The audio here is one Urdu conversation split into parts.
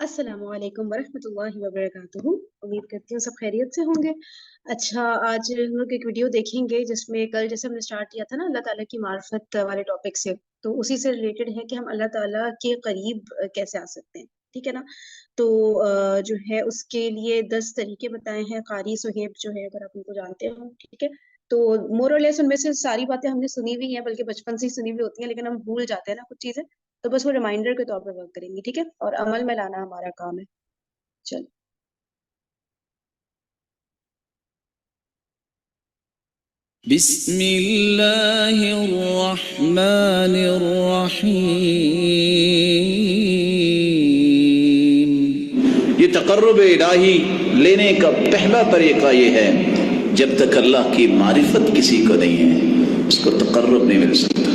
السلام علیکم ورحمۃ اللہ وبرکاتہ۔ امید کرتی ہوں سب خیریت سے ہوں گے۔ اچھا، آج ہم لوگ ایک ویڈیو دیکھیں گے جس میں کل جیسے ہم نے اسٹارٹ کیا تھا نا اللہ تعالیٰ کی معرفت والے ٹاپک سے، تو اسی سے ریلیٹڈ ہے کہ ہم اللہ تعالیٰ کے قریب کیسے آ سکتے ہیں، ٹھیک ہے نا؟ تو جو ہے اس کے لیے 10 طریقے بتائے ہیں قاری صہیب جو ہے، اگر آپ ان کو جانتے ہو، ٹھیک ہے؟ تو مور اور لیس ان میں سے ساری باتیں ہم نے سنی ہوئی ہیں، بلکہ بچپن سے ہی سنی ہوئی ہوتی ہیں، لیکن ہم بھول جاتے ہیں نا کچھ چیزیں، تو بس وہ ریمائنڈر کے طور پہ ورک کریں گے، ٹھیک ہے؟ اور عمل میں لانا ہمارا کام ہے۔ چل بسم اللہ الرحمن الرحیم۔ یہ تقرب الہی لینے کا پہلا طریقہ یہ ہے، جب تک اللہ کی معرفت کسی کو نہیں ہے اس کو تقرب نہیں مل سکتا۔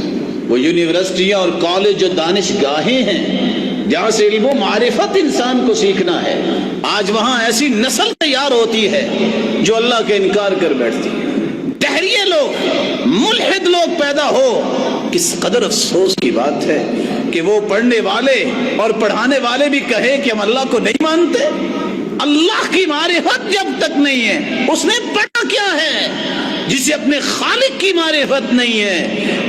وہ یونیورسٹیاں اور کالج جو دانش گاہیں ہیں جہاں سے علم و معرفت انسان کو سیکھنا ہے، آج وہاں ایسی نسل تیار ہوتی ہے جو اللہ کا انکار کر بیٹھتی ہے۔ دہریے لوگ، ملحد لوگ پیدا ہو، کس قدر افسوس کی بات ہے کہ وہ پڑھنے والے اور پڑھانے والے بھی کہے کہ ہم اللہ کو نہیں مانتے۔ اللہ کی معرفت جب تک نہیں ہے، اس نے پڑھا کیا ہے؟ جسے اپنے خالق کی معرفت نہیں ہے،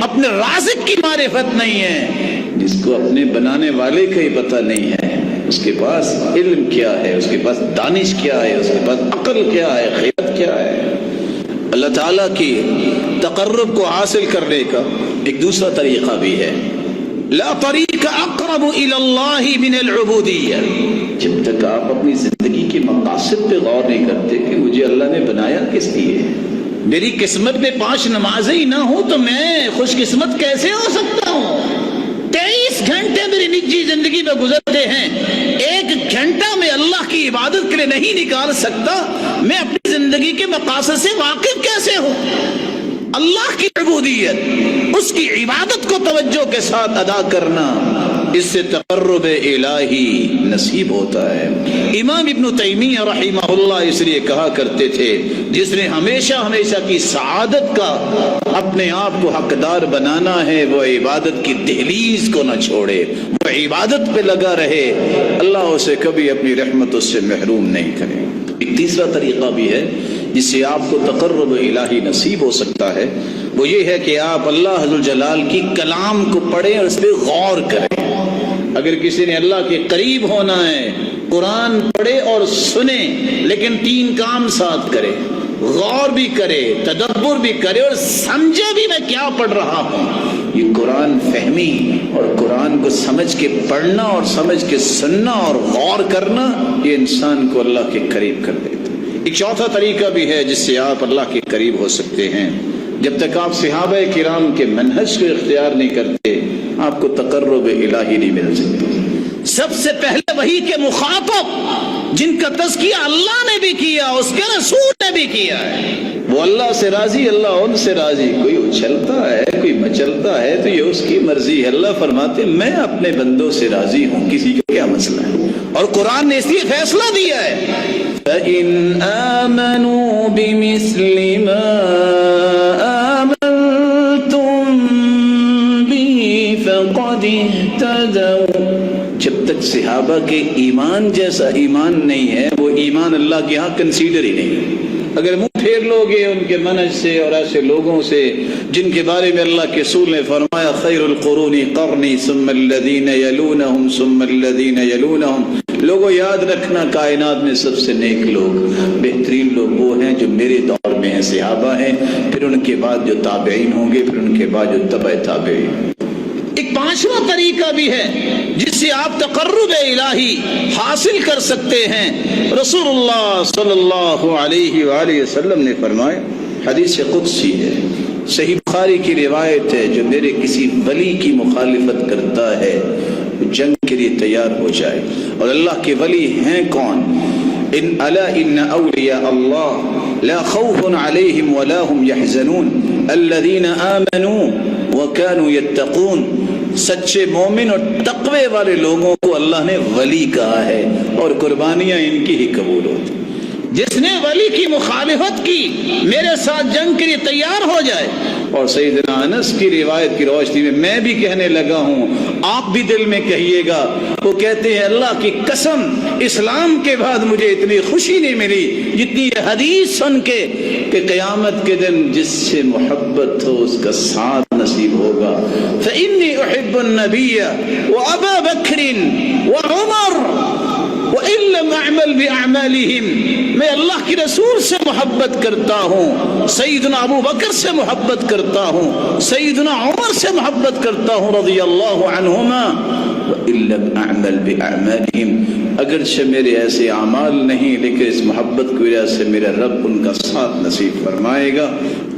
اپنے رازق کی معرفت نہیں ہے، جس کو اپنے بنانے والے کا ہی پتہ نہیں ہے، اس کے پاس علم کیا ہے، اس کے پاس دانش کیا ہے، اس کے پاس عقل کیا ہے، خیرت کیا ہے۔ اللہ تعالیٰ کی تقرب کو حاصل کرنے کا ایک دوسرا طریقہ بھی ہے، لا طریق اقرب الی اللہ من العبودیہ۔ جب تک آپ اپنی زندگی کے مقاصد پہ غور نہیں کرتے کہ مجھے اللہ نے بنایا کس لیے، میری قسمت میں 5 نمازیں ہی نہ ہوں تو میں خوش قسمت کیسے ہو سکتا ہوں؟ 23 گھنٹے میری نجی زندگی میں گزرتے ہیں، 1 گھنٹہ میں اللہ کی عبادت کے لیے نہیں نکال سکتا، میں اپنی زندگی کے مقاصد سے واقف کیسے ہوں؟ اللہ کی عبودیت، اس کی عبادت کو توجہ کے ساتھ ادا کرنا، اس سے تقرب الہی نصیب ہوتا ہے۔ امام ابن تیمیہ رحمہ اللہ اس لیے کہا کرتے تھے، جس نے ہمیشہ کی سعادت کا اپنے آپ کو حقدار بنانا ہے، وہ عبادت کی دہلیز کو نہ چھوڑے، وہ عبادت پہ لگا رہے، اللہ اسے کبھی اپنی رحمت اس سے محروم نہیں کرے۔ ایک تیسرا طریقہ بھی ہے جس سے آپ کو تقرب الہی نصیب ہو سکتا ہے، وہ یہ ہے کہ آپ اللہ عز و جلال کی کلام کو پڑھیں اور اس پہ غور کریں۔ اگر کسی نے اللہ کے قریب ہونا ہے، قرآن پڑھے اور سنے، لیکن 3 کام ساتھ کرے، غور بھی کرے، تدبر بھی کرے اور سمجھے بھی میں کیا پڑھ رہا ہوں۔ یہ قرآن فہمی اور قرآن کو سمجھ کے پڑھنا اور سمجھ کے سننا اور غور کرنا، یہ انسان کو اللہ کے قریب کر دیتا ہے۔ ایک چوتھا طریقہ بھی ہے جس سے آپ اللہ کے قریب ہو سکتے ہیں، جب تک آپ صحابہ کرام کے منہج کو اختیار نہیں کرتے آپ کو تقرب الہی نہیں مل سکتا۔ سب سے پہلے وہی کے مخاطب جن کا تزکیہ اللہ نے بھی کیا، اس کے رسول نے بھی کیا ہے، وہ اللہ سے راضی، اللہ ان سے راضی۔ کوئی اچھلتا ہے، کوئی مچلتا ہے تو یہ اس کی مرضی ہے۔ اللہ فرماتے میں اپنے بندوں سے راضی ہوں، کسی کا کیا مسئلہ ہے؟ اور قرآن نے اس لیے فیصلہ دیا ہے، فَإِنْ آمَنُوا بِمِثْلِ مَا آمَنْتُمْ بِهِ فَقَدِ اهْتَدَوْا۔ جب تک صحابہ کے ایمان جیسا ایمان نہیں ہے، وہ ایمان اللہ کے ہاں کنسیڈر ہی نہیں۔ اگر منہ پھیر لوگے ان کے منہج سے اور ایسے لوگوں سے جن کے بارے میں اللہ کے رسول نے فرمایا خیر القرون قرنی ثم الذین یلونہم ثم الذین یلونہم، لوگوں یاد رکھنا کائنات میں سب سے نیک لوگ، بہترین لوگ وہ ہیں جو میرے دور میں ہیں، صحابہ ہیں، پھر ان کے بعد جو تابعین ہوں گے، پھر ان کے بعد جو تبع تابعین۔ ایک 5واں طریقہ بھی ہے جس سے آپ تقرب الہی حاصل کر سکتے ہیں۔ رسول اللہ صلی اللہ علیہ وآلہ وسلم نے فرمایا، حدیث قدسی ہے، صحیح بخاری کی روایت ہے، جو میرے کسی ولی کی مخالفت کرتا ہے جنگ کے لیے تیار ہو جائے۔ اور اللہ کے ولی ہیں کون؟ ان اولیاء اللہ لا خوف علیہم ولا هم يحزنون الذین آمنوا وكانوا يتقون۔ سچے مومن اور تقوی والے لوگوں کو اللہ نے ولی کہا ہے، اور قربانیاں ان کی ہی قبول ہوتی۔ جس نے ولی کی مخالفت کی میرے ساتھ جنگ کے لیے تیار ہو جائے. اور سیدنا انس کی روایت کی روشنی میں بھی کہنے لگا ہوں, آپ بھی دل میں کہیے گا. وہ کہتے ہیں اللہ کی قسم اسلام کے بعد مجھے اتنی خوشی نہیں ملی جتنی یہ حدیث سن کے کہ قیامت کے دن جس سے محبت ہو اس کا ساتھ نصیب ہوگا. فإني أحب النبي وأبا بكر وعمر وإن لم أعمل بأعمالهم. میں اللہ کی رسول سے محبت کرتا ہوں, سیدنا ابو بکر سے محبت کرتا ہوں, سیدنا عمر سے محبت کرتا ہوں رضی اللہ عنہما. وإن لم أعمل بأعمالهم, اگرچہ میرے ایسے اعمال نہیں لیکن اس محبت کی وجہ سے میرا رب ان کا ساتھ نصیب فرمائے گا.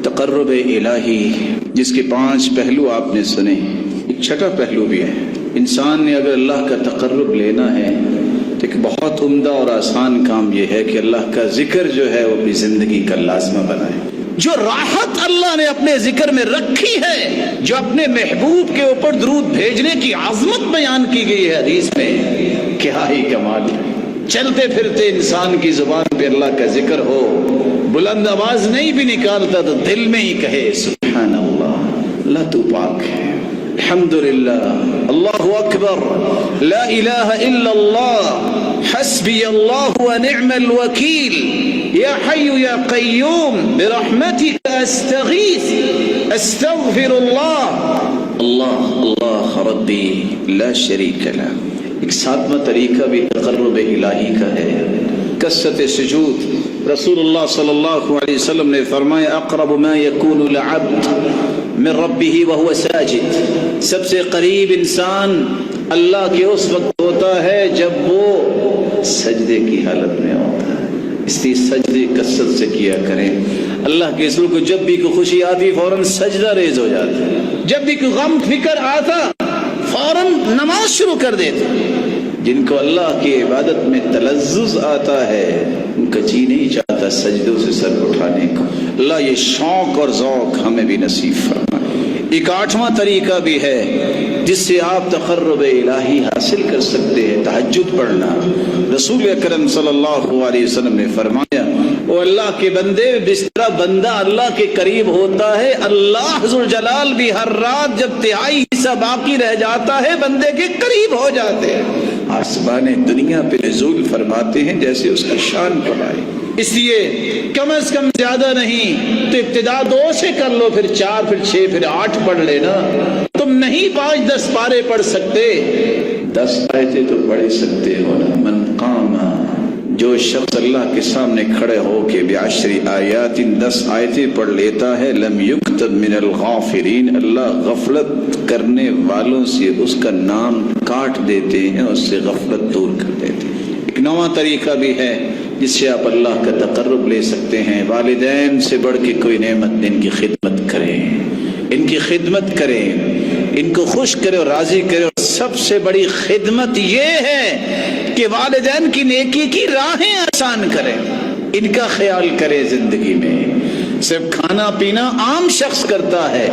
تقرب الہی جس کے 5 پہلو آپ نے سنے, ایک چھٹا پہلو بھی ہے. انسان نے اگر اللہ کا تقرب لینا ہے تو ایک بہت عمدہ اور آسان کام یہ ہے کہ اللہ کا ذکر جو ہے وہ اپنی زندگی کا لازمہ بنائے. جو راحت اللہ نے اپنے ذکر میں رکھی ہے, جو اپنے محبوب کے اوپر درود بھیجنے کی عظمت بیان کی گئی ہے حدیث میں, کیا ہی کمال ہے. چلتے پھرتے انسان کی زبان پہ اللہ کا ذکر ہو, بلند آواز نہیں بھی نکالتا تو دل میں ہی کہے سبحان اللہ, اللہ تو پاک ہے, الحمدللہ, اللہ اکبر, لا الہ الا اللہ, حسبی اللہ ونعم الوکیل, یا حی یا قیوم برحمتک استغیث, استغفر اللہ, اللہ اللہ ربی لا شریک لہ. ایک 7واں طریقہ بھی تقرب الہی کا ہے, کثرت سجود. رسول اللہ صلی اللہ علیہ وسلم نے فرمایا اقرب ما یکون العبد من ربہ وہو ساجد. سب سے قریب انسان اللہ کے اس وقت ہوتا ہے جب وہ سجدے کی حالت میں ہوتا ہے. اس لیے سجدے کثرت سے کیا کریں. اللہ کے رسول کو جب بھی کوئی خوشی آتی فوراً سجدہ ریز ہو جاتا, جب بھی کوئی غم فکر آتا فوراً نماز شروع کر دیتے. جن کو اللہ کی عبادت میں تلذذ آتا ہے ان کا جی نہیں چاہتا سجدوں سے سر اٹھانے کو. اللہ یہ شوق اور ذوق ہمیں بھی نصیب فرمائے. ایک 8واں طریقہ بھی ہے جس سے آپ تقرب الہی حاصل کر سکتے ہیں, تہجد پڑھنا. رسول اکرم صلی اللہ علیہ وسلم نے فرمایا وہ اللہ کے بندے جس طرح بندہ اللہ کے قریب ہوتا ہے, اللہ ذوالجلال بھی ہر رات جب تہائی حصہ باقی رہ جاتا ہے بندے کے قریب ہو جاتے ہیں. آسمان دنیا پہ نزول فرماتے ہیں جیسے اس کا شان بڑھائے. اس لیے کم از کم زیادہ نہیں تو ابتدا 2 سے کر لو, پھر 4, پھر 6, پھر 8 پڑھ لینا. تم نہیں 5-10 پارے پڑھ سکتے, 10 آیتیں تو پڑھ سکتے ہو نا. من قام, جو شخص اللہ کے سامنے کھڑے ہو کے ب10 آیات 10 آیتیں پڑھ لیتا ہے, لم یکتب من الغافرین, اللہ غفلت کرنے والوں سے اس کا نام کاٹ دیتے ہیں, اس سے غفلت دور کر دیتے ہیں. ایک 9واں طریقہ بھی ہے جس سے آپ اللہ کا تقرب لے سکتے ہیں. والدین سے بڑھ کے کوئی نعمت, ان کی خدمت کریں, ان کی خدمت کریں, ان کو خوش کرے اور راضی کرے. اور سب سے بڑی خدمت یہ ہے کہ والدین کی نیکی کی راہیں آسان کریں, ان کا خیال کرے زندگی میں. صرف کھانا پینا عام شخص کرتا ہے,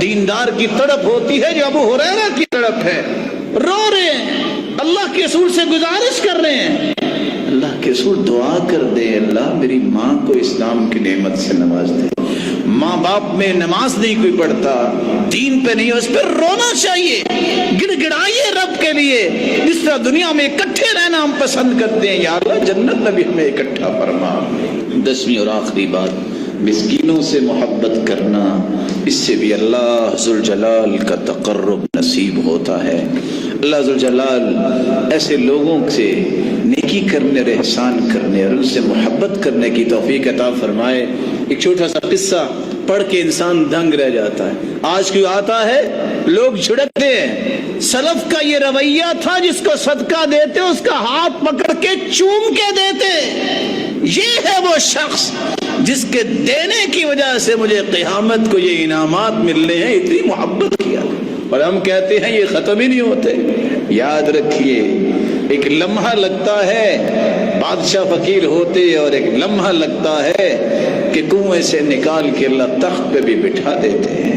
دیندار کی تڑپ ہوتی ہے جو ابو ہریرہ کی تڑپ ہے. رو رہے ہیں, اللہ کے رسول سے گزارش کر رہے ہیں, اللہ کے رسول دعا کر دے اللہ میری ماں کو اسلام کی نعمت سے نواز دے. ماں باپ میں نماز نہیں کوئی پڑھتا, دین پہ نہیں, اس پہ رونا چاہیے, گڑ گڑائیے رب کے لیے. جس طرح دنیا میں اکٹھے رہنا ہم پسند کرتے ہیں, یا اللہ جنت میں بھی ہمیں اکٹھا فرما. 10ویں اور آخری بات, مسکینوں سے محبت کرنا, اس سے بھی اللہ ذوالجلال کا تقرب نصیب ہوتا ہے. اللہ ذوالجلال ایسے لوگوں سے نیکی کرنے اور احسان کرنے اور ان سے محبت کرنے کی توفیق عطا فرمائے. ایک چھوٹا سا قصہ پڑھ کے انسان دنگ رہ جاتا ہے. آج کیوں آتا ہے, لوگ جھڑکتے ہیں. سلف کا یہ رویہ تھا, جس کو صدقہ دیتے اس کا ہاتھ پکڑ کے چوم کے دیتے. یہ ہے وہ شخص جس کے دینے کی وجہ سے مجھے قیامت کو یہ انعامات ملنے ہیں, اتنی محبت کیا. اور ہم کہتے ہیں یہ ختم ہی نہیں ہوتے. یاد رکھیے ایک لمحہ لگتا ہے بادشاہ فقیر ہوتے, اور ایک لمحہ لگتا ہے کہ کنویں سے نکال کے اللہ تخت پہ بھی بٹھا دیتے ہیں.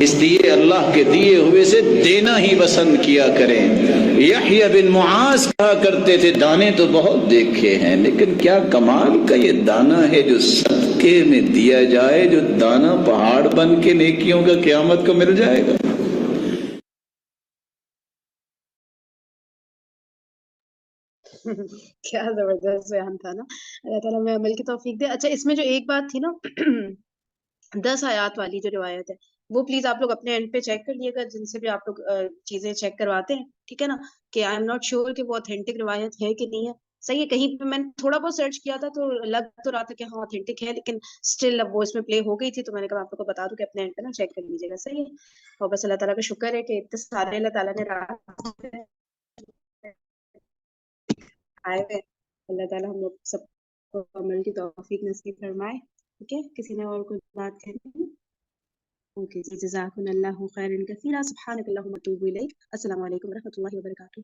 اس لیے اللہ کے دیے ہوئے سے دینا ہی پسند کیا کریں. یحییٰ بن معاذ کہا کرتے تھے دانے تو بہت دیکھے ہیں لیکن کیا کمال کا یہ دانا ہے جو صدقے میں دیا جائے، جو دانا پہاڑ بن کے نیکیوں کا قیامت کو مل جائے گا. کیا زبردست بیان تھا نا. اللہ تعالیٰ میں عمل کی توفیق دے. اچھا اس میں جو ایک بات تھی نا 10 آیات والی جو روایت ہے وہ پلیز آپ لوگ اپنے اینڈ پہ چیک کر لیے گا، جن سے بھی آپ لوگ چیزیں چیک کرواتے ہیں، ٹھیک ہے نا، کہ آئی ایم ناٹ شیور کہ وہ اوتھینٹک روایت ہے کہ نہیں ہے. صحیح ہے، کہیں پہ میں نے تھوڑا بہت سرچ کیا تھا تو لگ تو رہا تھا کہ ہاں اوتھینٹک ہے، لیکن اسٹل اب وہ اس میں پلے ہو گئی تھی تو میں نے کہا آپ لوگ کو بتا دوں کہ اپنے اینڈ پہ نا چیک کر لیجیے گا. صحیح ہے. اور بس اللہ تعالیٰ کا شکر ہے کہ اتنے سارے اللہ تعالیٰ نے آئے ہوئے. اللہ تعالیٰ ہم لوگ سب کو عمل کی توفیق نصیب فرمائے. ٹھیک ہے، کسی نے اور کوئی بات کرنی؟ اوکے جی، جزاکم اللہ خیرا کثیرا. سبحانک اللہم و اتوب الیک. السلام علیکم و رحمۃ اللہ وبرکاتہ.